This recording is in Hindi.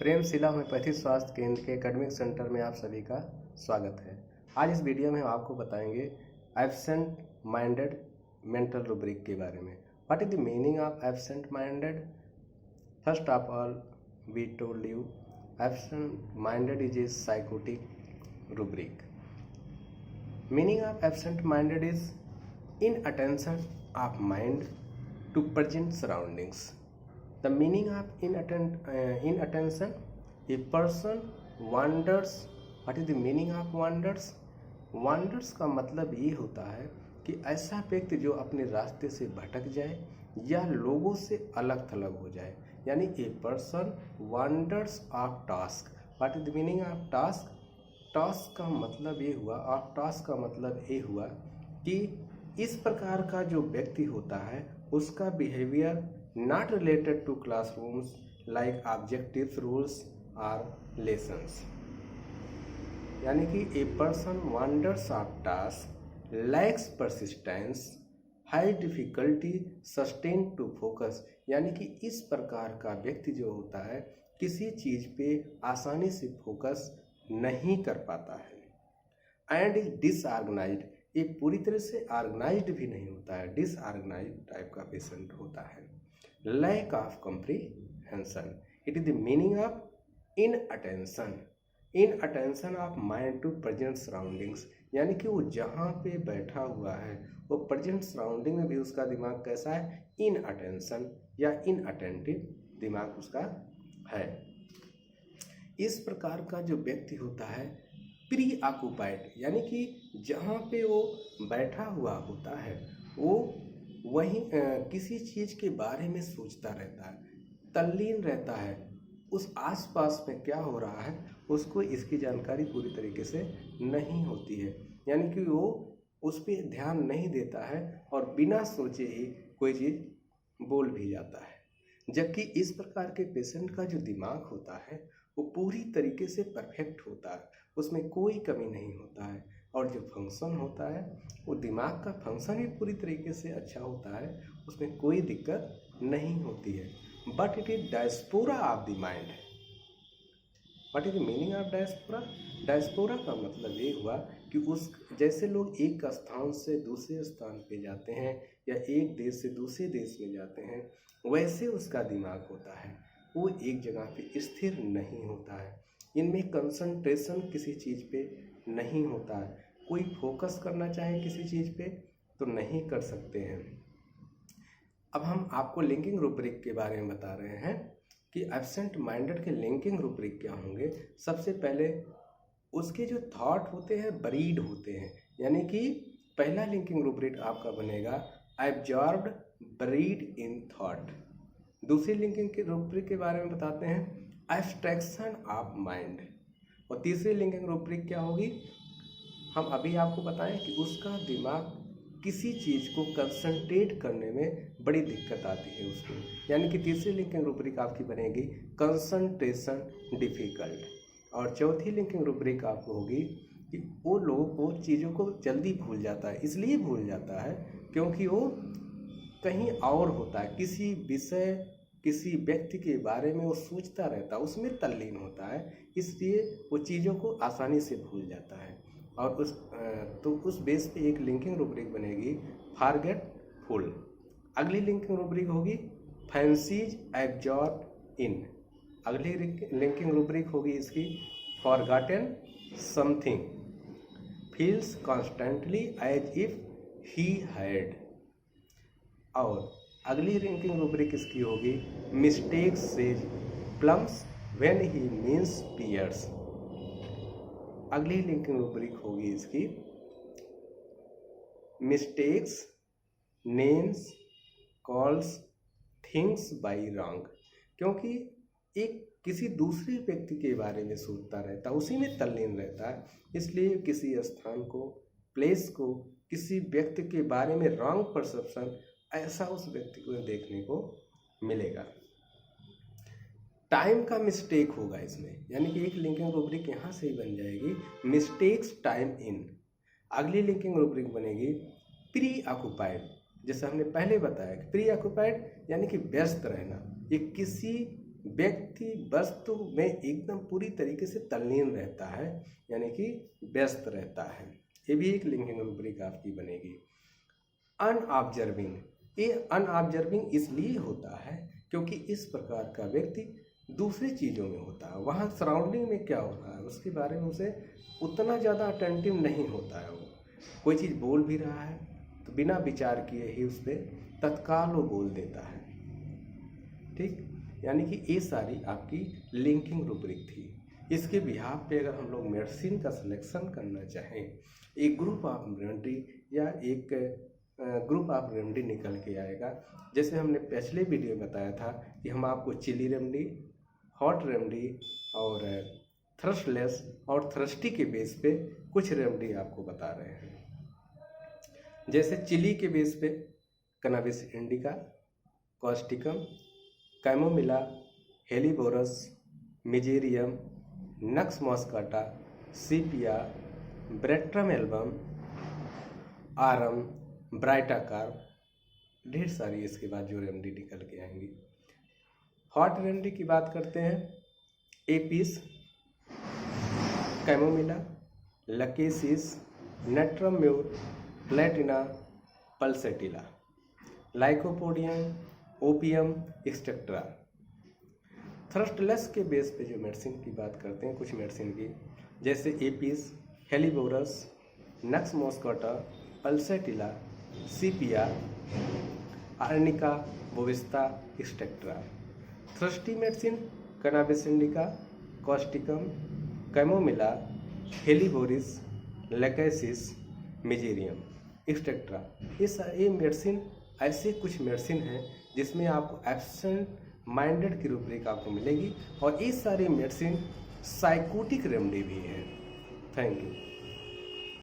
प्रेमशिला होम्योपैथी स्वास्थ्य केंद्र के एकेडमिक सेंटर में आप सभी का स्वागत है। आज इस वीडियो में हम आपको बताएंगे एब्सेंट माइंडेड मेंटल रूब्रिक के बारे में। What is the meaning of absent minded? First of all we told you absent minded is a psychotic rubric. Meaning of absent minded is inattention of mind to present surroundings. The meaning of inattention, a person wanders. What is the meaning of wanders? Wanders का मतलब ये होता है कि ऐसा व्यक्ति जो अपने रास्ते से भटक जाए या लोगों से अलग थलग हो जाए, यानी a person wanders off task. What is the meaning of task? Task का मतलब ये हुआ, ऑफ टास्क का मतलब ये हुआ कि इस प्रकार का जो व्यक्ति होता है उसका behaviour not related to classrooms like objectives rules और लेसन्स, यानी कि a person wanders off task lacks persistence high difficulty sustain to focus, यानी कि इस प्रकार का व्यक्ति जो होता है किसी चीज़ पे आसानी से फोकस नहीं कर पाता है। एंड इज डिसऑर्गेनाइज्ड, ये पूरी तरह से ऑर्गेनाइज्ड भी नहीं होता है, डिसऑर्गेनाइज्ड टाइप का पेशेंट होता है। Lack of comprehension, it is the meaning of inattention, inattention of mind to present surroundings, यानी कि वो जहाँ पे बैठा हुआ है वो प्रेजेंट सराउंडिंग में भी उसका दिमाग कैसा है, इनअटेंशन या इनअटेंटिव दिमाग उसका है। इस प्रकार का जो व्यक्ति होता है प्री ऑक्युपाइड, यानी कि जहाँ पे वो बैठा हुआ होता है वो वहीं किसी चीज़ के बारे में सोचता रहता है, तल्लीन रहता है, उस आसपास में क्या हो रहा है उसको इसकी जानकारी पूरी तरीके से नहीं होती है, यानी कि वो उस पर ध्यान नहीं देता है और बिना सोचे ही कोई चीज़ बोल भी जाता है। जबकि इस प्रकार के पेशेंट का जो दिमाग होता है वो पूरी तरीके से परफेक्ट होता है, उसमें कोई कमी नहीं होता है, और जो फंक्शन होता है वो दिमाग का फंक्शन भी पूरी तरीके से अच्छा होता है, उसमें कोई दिक्कत नहीं होती है। But it is diaspora of the mind. What is the meaning of diaspora? Diaspora का मतलब ये हुआ कि उस जैसे लोग एक स्थान से दूसरे स्थान पे जाते हैं या एक देश से दूसरे देश में जाते हैं, वैसे उसका दिमाग होता है, वो एक जगह पे स्थिर नहीं होता है। इनमें कंसंट्रेशन किसी चीज़ पे नहीं होता है, कोई फोकस करना चाहे किसी चीज़ पे तो नहीं कर सकते हैं। अब हम आपको लिंकिंग रूब्रिक के बारे में बता रहे हैं कि एब्सेंट माइंडेड के लिंकिंग रूब्रिक क्या होंगे। सबसे पहले उसके जो थॉट होते हैं बरीड होते हैं, यानी कि पहला लिंकिंग रूब्रिक आपका बनेगा एब्जॉर्ब्ड बरीड इन थॉट। दूसरी लिंकिंग के रूब्रिक के बारे में बताते हैं एब्स्ट्रैक्शन ऑफ माइंड, और तीसरी लिंकिंग रूब्रिक क्या होगी हम अभी आपको बताएं कि उसका दिमाग किसी चीज़ को कंसंट्रेट करने में बड़ी दिक्कत आती है उसको, यानी कि तीसरी लिंकिंग रूब्रिक आपकी बनेगी कंसंट्रेशन डिफिकल्ट, और चौथी लिंकिंग रूब्रिक आपको होगी कि वो लोग वो चीज़ों को जल्दी भूल जाता है। इसलिए भूल जाता है क्योंकि वो कहीं और होता है, किसी विषय किसी व्यक्ति के बारे में वो सोचता रहता है, उसमें तल्लीन होता है, इसलिए वो चीज़ों को आसानी से भूल जाता है। और उस बेस पे एक लिंकिंग रूब्रिक बनेगी फॉरगेटफुल। अगली लिंकिंग रूब्रिक होगी फैंसीज एब्जॉर्ब इन। अगली लिंकिंग रूब्रिक होगी इसकी forgotten something, feels constantly as if he had. और अगली लिंकिंग रूब्रिक इसकी होगी mistakes says plums when he means pears. अगली लिंकिंग रूब्रिक होगी इसकी mistakes names calls things by wrong, क्योंकि एक किसी दूसरे व्यक्ति के बारे में सोचता रहता है, उसी में तल्लीन रहता है, इसलिए किसी स्थान को प्लेस को किसी व्यक्ति के बारे में रॉन्ग परसेप्शन ऐसा उस व्यक्ति को देखने को मिलेगा। टाइम का मिस्टेक होगा इसमें, यानी कि एक लिंकिंग रूब्रिक यहाँ से ही बन जाएगी मिस्टेक्स टाइम इन। अगली लिंकिंग रूब्रिक बनेगी प्री ऑक्युपाइड, जैसे हमने पहले बताया कि प्री ऑक्युपाइड यानी कि व्यस्त रहना, ये किसी व्यक्ति वस्तु में एकदम पूरी तरीके से तल्लीन रहता है, यानी कि व्यस्त रहता है। ये भी एक लिंकिंग रूब्रिक आपकी बनेगी। अनऑब्जर्विंग, ये अनऑब्जर्विंग इसलिए होता है क्योंकि इस प्रकार का व्यक्ति दूसरी चीज़ों में होता है, वहाँ सराउंडिंग में क्या हो रहा है उसके बारे में उसे उतना ज़्यादा अटेंटिव नहीं होता है। वो कोई चीज़ बोल भी रहा है तो बिना विचार किए ही उस पर तत्काल वो बोल देता है। ठीक, यानी कि ये सारी आपकी लिंकिंग रूब्रिक थी। इसके बिहाफ पे अगर हम लोग मेडिसिन का सिलेक्शन करना चाहें, एक ग्रुप ऑफ रेमेडी या एक ग्रुप ऑफ रेमेडी निकल के आएगा। जैसे हमने पिछले वीडियो में बताया था कि हम आपको चिली रेमेडी, हॉट रेमेडी और थ्रस्टलेस और थ्रस्टी के बेस पे कुछ रेमेडी आपको बता रहे हैं। जैसे चिली के बेस पे cannabis indica, causticum, chamomilla, helleborus, mezereum, nux moschata, sepia, veratrum album, aurum, ब्राइटाकार, ढेर सारी इसके बाद जो रेमेडी निकल के आएंगी। हॉट रेमेडी की बात करते हैं, apis, chamomilla, lachesis, natrum mur, platina, pulsatilla, lycopodium, opium, etcetera. Thirstless के बेस पे जो मेडिसिन की बात करते हैं, कुछ मेडिसिन की, जैसे apis, helleborus, nux moschata, pulsatilla, sepia, arnica, bovista, etcetera. Thirsty medicine cannabis indica, causticum, chamomilla, helleborus, lachesis, mezereum, etcetera. ये मेडिसिन ऐसे कुछ मेडिसिन हैं जिसमें आपको एब्सेंट माइंडेड की रूब्रिक आपको मिलेगी, और ये सारी मेडिसिन साइकोटिक रेमेडी भी है। Thank you.